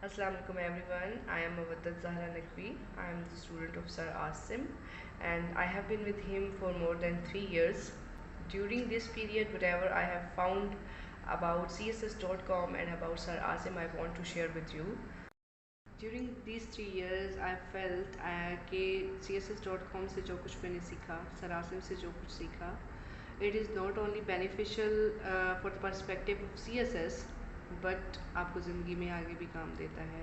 Assalamu alaikum everyone. I am Mawaddat Zahra Naqvi. I am the student of Sir Asim and I have been with him for more than 3 years. During this period, whatever I have found about css.com and about Sir Asim, I want to share with you. During these 3 years, I felt कि css.com से जो कुछ मैंने सीखा, Sir Asim से जो कुछ सीखा, it is not only beneficial for the perspective of CSS, but आपको ज़िंदगी में आगे भी काम देता है.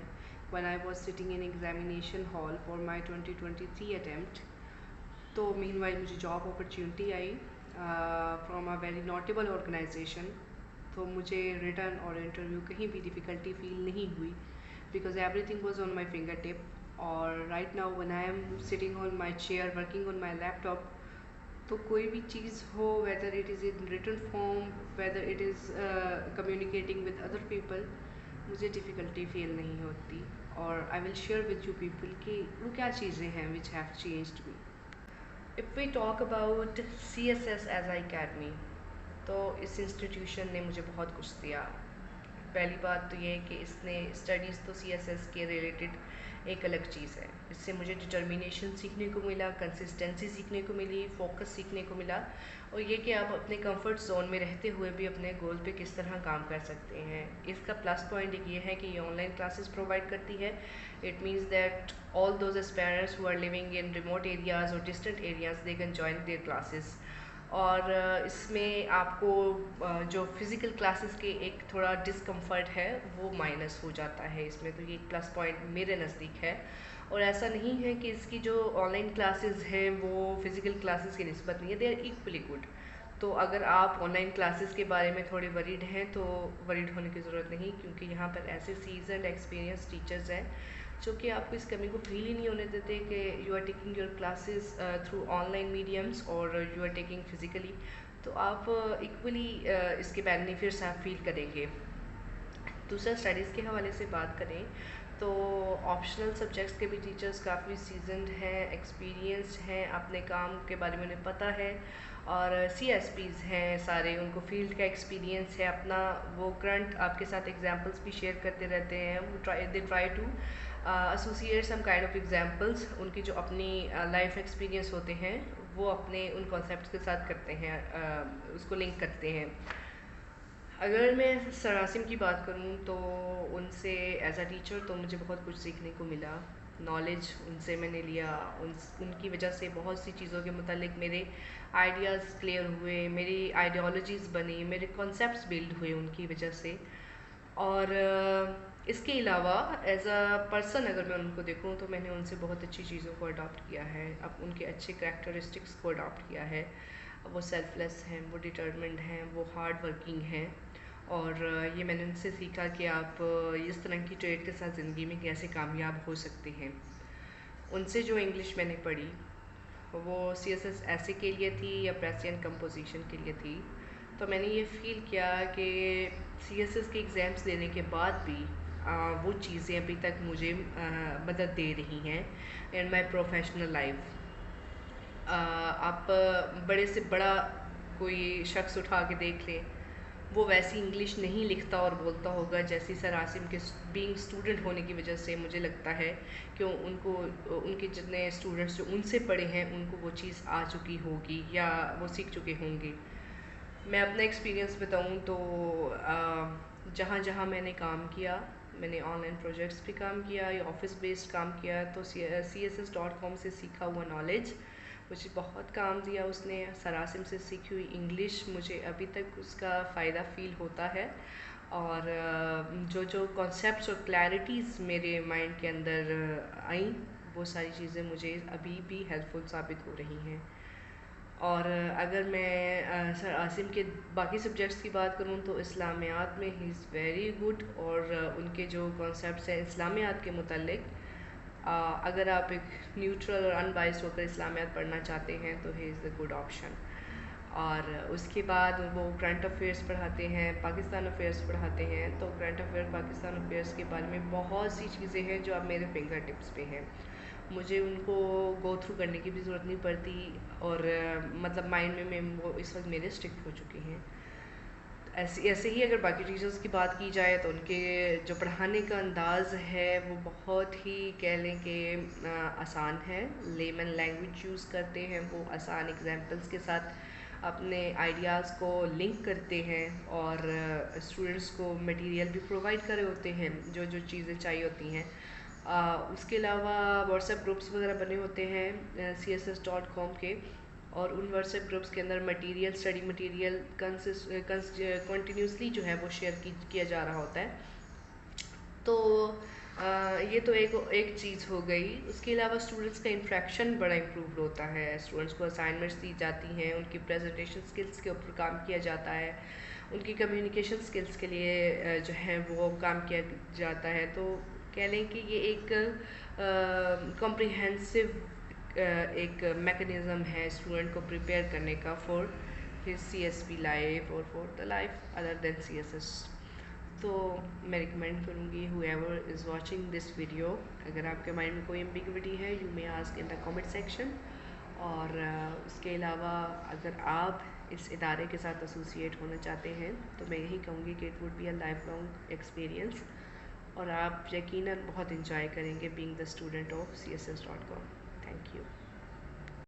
When I was sitting in examination hall for my 2023 attempt, तो meanwhile मुझे job opportunity I from a very notable organization. तो मुझे रिटर्न और इंटरव्यू कहीं भी डिफ़िकल्टी फील नहीं हुई because everything was on my fingertip. और right now when I am sitting on my chair working on my laptop, तो कोई भी चीज़ हो, whether it is in written form, whether it is communicating with other people, मुझे difficulty feel नहीं होती. और I will share with you people कि वो क्या चीज़ें हैं which have changed me. If we talk about CSS as Academy, तो इस इंस्टीट्यूशन ने मुझे बहुत कुछ दिया. पहली बात तो ये है कि इसने स्टडीज़ तो CSS के रिलेटेड एक अलग चीज़ है. इससे मुझे डिटर्मिनेशन सीखने को मिला, कंसिस्टेंसी सीखने को मिली, फोकस सीखने को मिला, और ये कि आप अपने कंफर्ट जोन में रहते हुए भी अपने गोल पे किस तरह काम कर सकते हैं. इसका प्लस पॉइंट एक ये है कि ये ऑनलाइन क्लासेस प्रोवाइड करती है. It means that all those aspirants who are living in remote areas or distant areas, they can join their classes. और इसमें आपको जो फिज़िकल क्लासेस के एक थोड़ा डिस्कम्फर्ट है वो माइनस हो जाता है इसमें, तो ये एक प्लस पॉइंट मेरे नज़दीक है. और ऐसा नहीं है कि इसकी जो ऑनलाइन क्लासेस हैं वो फिज़िकल क्लासेस की निस्बत नहीं है, दे आर इक्वली गुड. तो अगर आप ऑनलाइन क्लासेस के बारे में थोड़े वरीड हैं तो वरीड होने की ज़रूरत नहीं, क्योंकि यहाँ पर ऐसे सीजन्ड एक्सपीरियंस टीचर्स हैं जो कि आपको इस कमी को फील ही नहीं होने देते कि you are taking your classes through online mediums और यू आर टेकिंग फिज़िकली. तो आप इक्वली इसके बेनिफिट्स आप फील करेंगे. दूसरा, स्टडीज़ के हवाले से बात करें तो ऑप्शनल सब्जेक्ट्स के भी टीचर्स काफ़ी सीजनड हैं, एक्सपीरियंस्ड हैं, अपने काम के बारे में उन्हें पता है, और CSPs हैं सारे, उनको फील्ड का एक्सपीरियंस है अपना. वो करंट आपके साथ एग्जांपल्स भी शेयर करते रहते हैं. वो they try to associate some kind of examples. उनकी जो अपनी लाइफ एक्सपीरियंस होते हैं वो अपने उन कॉन्सेप्ट्स के साथ करते हैं, उसको लिंक करते हैं. अगर मैं सर आसिम की बात करूं तो उनसे एज अ टीचर तो मुझे बहुत कुछ सीखने को मिला. नॉलेज उनसे मैंने लिया. उनकी वजह से बहुत सी चीज़ों के मुतालिक मेरे आइडियाज़ क्लियर हुए, मेरी आइडियोलॉजीज़ बनी, मेरे कॉन्सेप्ट्स बिल्ड हुए उनकी वजह से. और इसके अलावा एज अ पर्सन अगर मैं उनको देखूं तो मैंने उनसे बहुत अच्छी चीज़ों को अडॉप्ट किया है, अब उनके अच्छे करैक्टरिस्टिक्स को अडॉप्ट किया है. वो सेल्फलेस हैं, वो डिटर्मिन्ड हैं, वो हार्ड वर्किंग हैं. और ये मैंने उनसे सीखा कि आप इस तरह की ट्रेड के साथ ज़िंदगी में कैसे कामयाब हो सकते हैं. उनसे जो इंग्लिश मैंने पढ़ी वो CSS ऐसे के लिए थी या प्रेसियन कंपोजिशन के लिए थी, तो मैंने ये फ़ील किया कि CSS के एग्ज़ाम्स देने के बाद भी वो चीज़ें अभी तक मुझे मदद दे रही हैं इन माई प्रोफेशनल लाइफ. आप बड़े से बड़ा कोई शख्स उठा के देख लें, वो वैसी इंग्लिश नहीं लिखता और बोलता होगा जैसी सर आसिम के बीइंग स्टूडेंट होने की वजह से मुझे लगता है कि उनको, उनके जितने स्टूडेंट्स जो उनसे पढ़े हैं उनको वो चीज़ आ चुकी होगी या वो सीख चुके होंगे. मैं अपना एक्सपीरियंस बताऊं तो जहाँ जहाँ मैंने काम किया, मैंने ऑनलाइन प्रोजेक्ट्स पे काम किया या ऑफिस बेस्ड काम किया, तो css.com से सीखा हुआ नॉलेज मुझे बहुत काम दिया. उसने सर आसिम से सीखी हुई इंग्लिश मुझे अभी तक उसका फ़ायदा फ़ील होता है. और जो जो कॉन्सेप्ट्स और क्लैरिटीज़ मेरे माइंड के अंदर आई, वो सारी चीज़ें मुझे अभी भी हेल्पफुल साबित हो रही हैं. और अगर मैं सर आसिम के बाकी सब्जेक्ट्स की बात करूं तो इस्लामियात में ही इज़ वेरी गुड. और उनके जो कॉन्सेप्ट्स हैं इस्लामियात के मुतालिक, अगर आप एक न्यूट्रल और अनबाइस्ड होकर इस्लामियात पढ़ना चाहते हैं तो he is the good option. और उसके बाद वो करंट अफेयर्स पढ़ाते हैं, पाकिस्तान अफेयर्स पढ़ाते हैं. तो करंट अफेयर, पाकिस्तान अफेयर्स के बारे में बहुत सी चीज़ें हैं जो अब मेरे फिंगर टिप्स पे हैं. मुझे उनको गो थ्रू करने की भी ज़रूरत नहीं पड़ती, और मतलब माइंड में वो इस वक्त मेरे स्टिक हो चुके हैं. ऐसे ऐसे ही अगर बाकी टीचर्स की बात की जाए तो उनके जो पढ़ाने का अंदाज़ है वो बहुत ही कह लें कि आसान है। लेमन लैंग्वेज यूज़ करते हैं, वो आसान एग्जांपल्स के साथ अपने आइडियाज़ को लिंक करते हैं और स्टूडेंट्स को मटेरियल भी प्रोवाइड कर रहे होते हैं जो जो चीज़ें चाहिए होती हैं। उसके अलावा व्हाट्सएप ग्रुप्स वगैरह बने होते हैं css.com के, और उन व्हाट्सएप ग्रुप्स के अंदर मटेरियल, स्टडी मटेरियल कंटिन्यूसली जो है वो शेयर किया जा रहा होता है। तो ये तो एक चीज़ हो गई। उसके अलावा स्टूडेंट्स का इंट्रैक्शन बड़ा इम्प्रूव होता है। स्टूडेंट्स को असाइनमेंट्स दी जाती हैं, उनकी प्रेजेंटेशन स्किल्स के ऊपर काम किया जाता है, उनकी कम्युनिकेशन स्किल्स के लिए जो है वो काम किया जाता है। तो कह लें कि ये एक कॉम्प्रिहेंसिव एक मेकनिज़म है स्टूडेंट को प्रिपेयर करने का फॉर हिज CSP लाइफ और for the life other than CSS। तो मैं रिकमेंड करूँगी whoever is watching this video, अगर आपके माइंड में कोई एम्बिग्विटी है you may ask in the comment section. और उसके अलावा अगर आप इस इदारे के साथ एसोसिएट होना चाहते हैं तो मैं यही कहूँगी कि it would be a life long experience, और आप यकीनन बहुत इंजॉय करेंगे being the student of css.com। Thank you.